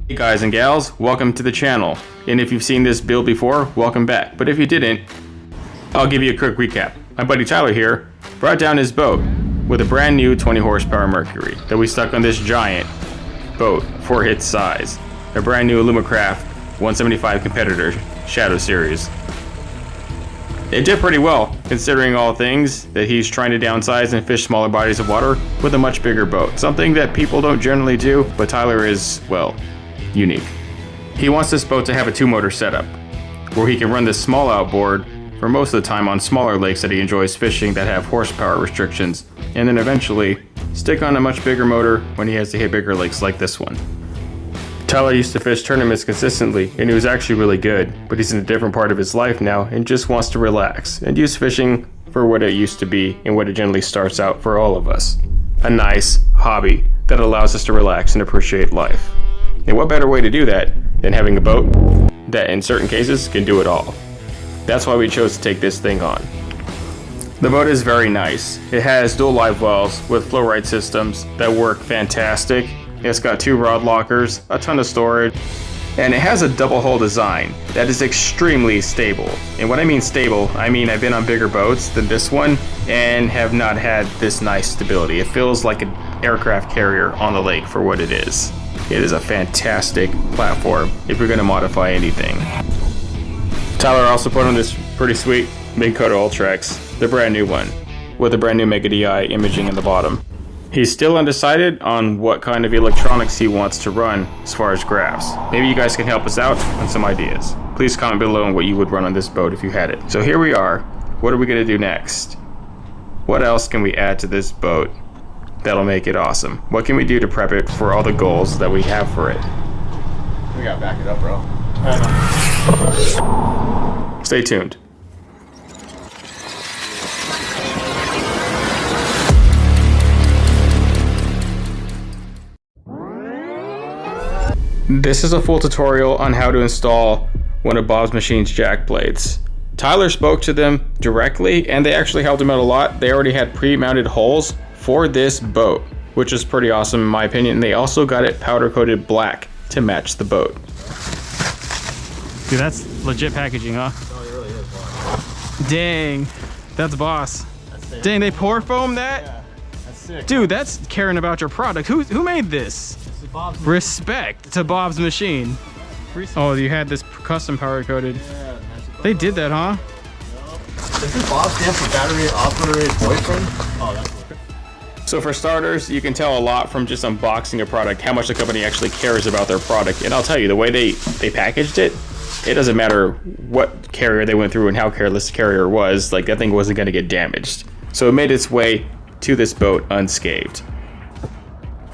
Hey guys and gals, welcome to the channel. And if you've seen this build before, welcome back. But if you didn't, I'll give you a quick recap. My buddy Tyler here brought down his boat with a brand new 20 horsepower Mercury that we stuck on this giant boat for its size. A brand new Alumacraft 175 competitor Shadow series. It did pretty well, considering all things that he's trying to downsize and fish smaller bodies of water with a much bigger boat. Something that people don't generally do, but Tyler is, well, unique. He wants this boat to have a 2-motor setup, where he can run this small outboard for most of the time on smaller lakes that he enjoys fishing that have horsepower restrictions, and then eventually stick on a much bigger motor when he has to hit bigger lakes like this one. Tyler used to fish tournaments consistently, and he was actually really good, but he's in a different part of his life now and just wants to relax and use fishing for what it used to be and what it generally starts out for all of us. A nice hobby that allows us to relax and appreciate life. And what better way to do that than having a boat that in certain cases can do it all. That's why we chose to take this thing on. The boat is very nice. It has dual live wells with flow ride systems that work fantastic. It's got 2 rod lockers, a ton of storage, and it has a double hull design that is extremely stable. And when I mean stable, I mean I've been on bigger boats than this one and have not had this nice stability. It feels like an aircraft carrier on the lake for what it is. It is a fantastic platform if you're going to modify anything. Tyler also put on this pretty sweet Mid Coat Ultrex, the brand new one, with a brand new Mega DI imaging in the bottom. He's still undecided on what kind of electronics he wants to run as far as graphs. Maybe you guys can help us out on some ideas. Please comment below on what you would run on this boat if you had it. So here we are. What are we going to do next? What else can we add to this boat that'll make it awesome? What can we do to prep it for all the goals that we have for it? We gotta back it up, bro. Stay tuned. This is a full tutorial on how to install one of Bob's Machine's jack plates. Tyler spoke to them directly and they actually helped him out a lot. They already had pre-mounted holes for this boat, which is pretty awesome in my opinion. They also got it powder coated black to match the boat. Dude, that's legit packaging, huh? Oh, it really is, boss. Dang, that's boss. That's sick. Dang, they pour foam that? Yeah, that's sick. Dude, that's caring about your product. Who made this? Bob's Respect to Bob's Machine. Oh, you had this custom powder coated. Yeah, they did that, huh? Yep. This is Bob's stand for battery operated boyfriend. Oh, that's cool. So for starters, you can tell a lot from just unboxing a product how much the company actually cares about their product. And I'll tell you, the way they packaged it, it doesn't matter what carrier they went through and how careless the carrier was, like that thing wasn't going to get damaged. So it made its way to this boat unscathed.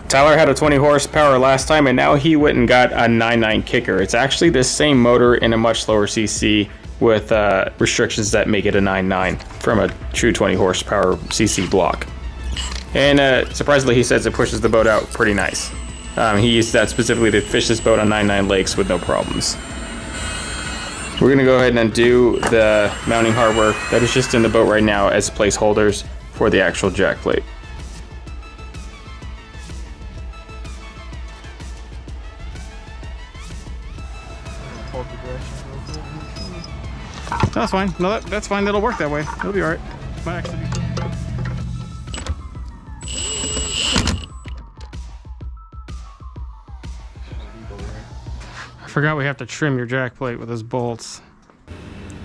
Tyler had a 20 horsepower last time and now he went and got a 9.9 kicker. It's actually the same motor in a much lower CC with restrictions that make it a 9.9 from a true 20 horsepower CC block. And surprisingly, he says it pushes the boat out pretty nice. He used that specifically to fish this boat on 9.9 lakes with no problems. We're going to go ahead and undo the mounting hardware that is just in the boat right now as placeholders for the actual jack plate. That's fine. No, that's fine. That'll work that way. It'll be all right. Might actually be. I forgot we have to trim your jack plate with those bolts.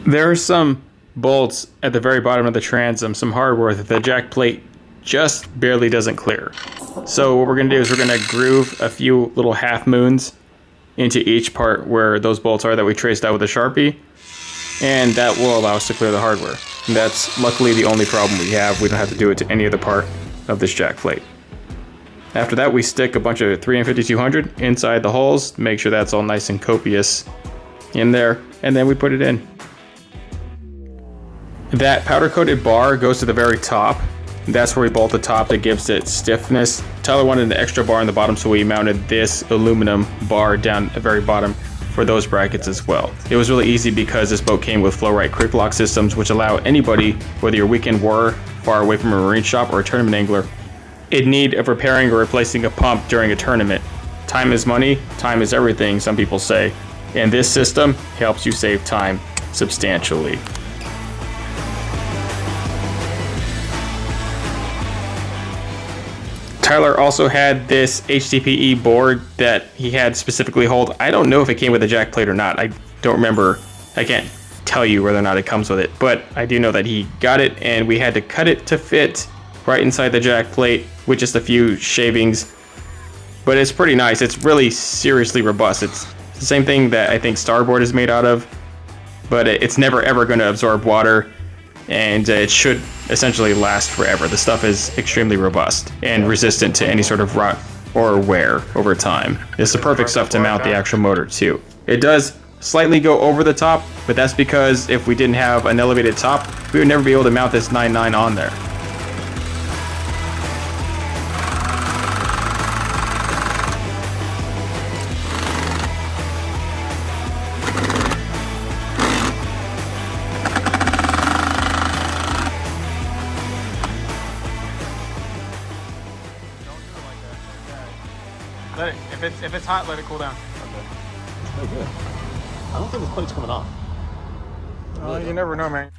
There are some bolts at the very bottom of the transom, some hardware that the jack plate just barely doesn't clear. So what we're going to do is we're going to groove a few little half moons into each part where those bolts are that we traced out with a Sharpie. And that will allow us to clear the hardware. And that's luckily the only problem we have. We don't have to do it to any other part of this jack plate. After that, we stick a bunch of 3M5200 inside the holes, make sure that's all nice and copious in there, and then we put it in. That powder coated bar goes to the very top. That's where we bolt the top that gives it stiffness. Tyler wanted an extra bar on the bottom, so we mounted this aluminum bar down at the very bottom for those brackets as well. It was really easy because this boat came with flow-right quick lock systems, which allow anybody, whether you're a weekend warrior, far away from a marine shop, or a tournament angler, in need of repairing or replacing a pump during a tournament, Time is money, time is everything, some people say. And this system helps you save time substantially. Tyler also had this HDPE board that he had specifically hold. I don't know if it came with a jack plate or not. I don't remember. I can't tell you whether or not it comes with it, but I do know that he got it and we had to cut it to fit right inside the jack plate with just a few shavings. But it's pretty nice. It's really seriously robust. It's the same thing that I think Starboard is made out of, but it's never ever going to absorb water, and it should essentially last forever. The stuff is extremely robust and resistant to any sort of rot or wear over time. It's the perfect stuff to mount the actual motor too. It does slightly go over the top, but that's because if we didn't have an elevated top, we would never be able to mount this 9.9 on there. Let it, if it's hot, let it cool down. Okay. Oh, good. I don't think this plate's coming off. You never know, man.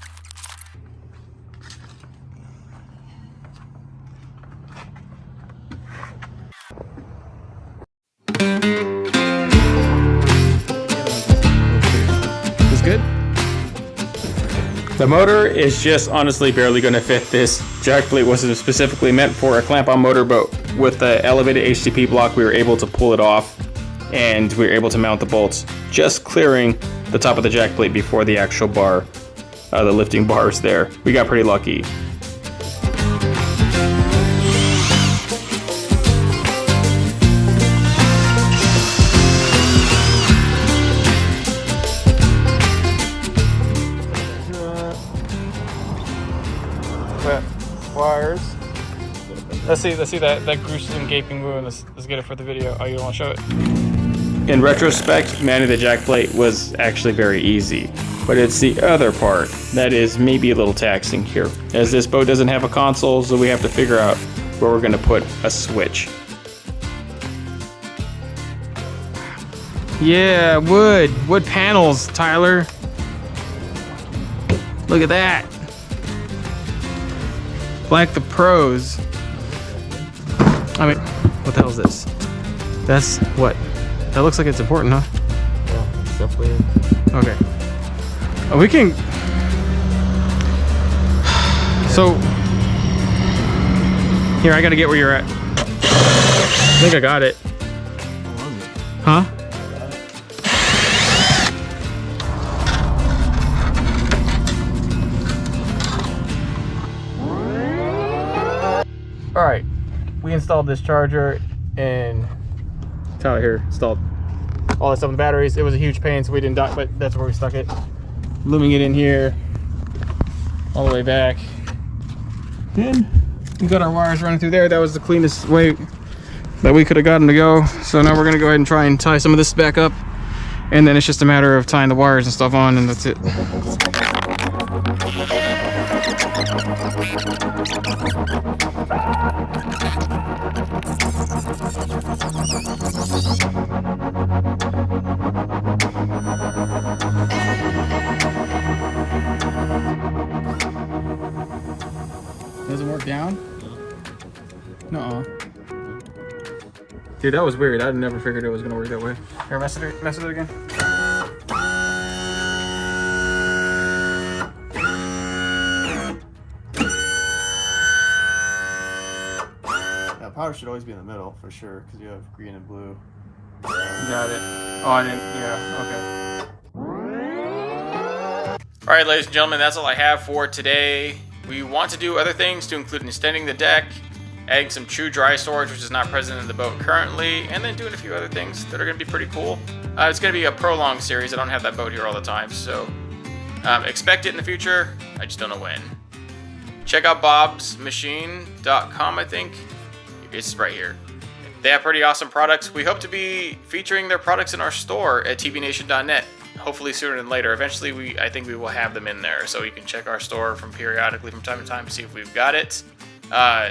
Is good? The motor is just honestly barely going to fit this jack plate. Wasn't specifically meant for a clamp-on motor, but with the elevated HDP block, we were able to pull it off, and we were able to mount the bolts, just clearing the top of the jack plate before the actual bar, the lifting bars there. We got pretty lucky. Wires. Let's see that gruesome gaping wound. Let's get it for the video. Oh, you don't want to show it? In retrospect, mounting the jack plate was actually very easy, but it's the other part that is maybe a little taxing here, as this boat doesn't have a console, so we have to figure out where we're going to put a switch. Yeah, wood panels, Tyler. Look at that. Like the pros. I mean, what the hell is this? That's what? That looks like it's important, huh? Yeah, it's definitely. Okay. Oh, we can. So, here, I gotta get where you're at. I think I got it. Huh? All right, we installed this charger, and Tyler here installed all that stuff in the batteries. It was a huge pain, so we didn't dock, but that's where we stuck it. Looming it in here, all the way back. Then we got our wires running through there. That was the cleanest way that we could have gotten to go. So now we're gonna go ahead and try and tie some of this back up, and then it's just a matter of tying the wires and stuff on, and that's it. Doesn't work down? Nuh-uh. Dude, that was weird. I never figured it was gonna work that way. Here, mess with it again. Yeah, power should always be in the middle for sure, because you have green and blue. Got it. Oh, I didn't. Yeah, okay. All right, ladies and gentlemen, that's all I have for today. We want to do other things to include extending the deck, adding some true dry storage, which is not present in the boat currently, and then doing a few other things that are going to be pretty cool. It's going to be a prolonged series. I don't have that boat here all the time, so expect it in the future. I just don't know when. Check out bobsmachine.com, I think. It's right here. They have pretty awesome products. We hope to be featuring their products in our store at tbnation.net. Hopefully sooner than later. Eventually, I think we will have them in there, so you can check our store periodically from time to time to see if we've got it.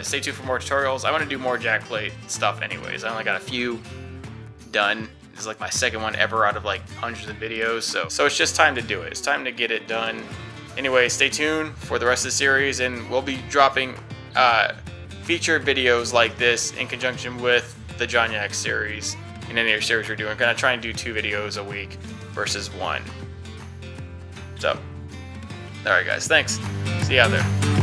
Stay tuned for more tutorials. I want to do more jack plate stuff anyways. I only got a few done. This is like my second one ever out of like hundreds of videos. So it's just time to do it. It's time to get it done. Anyway, stay tuned for the rest of the series, and we'll be dropping featured videos like this in conjunction with the John Yak series. In any other series we're doing, we're gonna try and do 2 videos a week versus 1. So, alright guys, thanks. See you out there.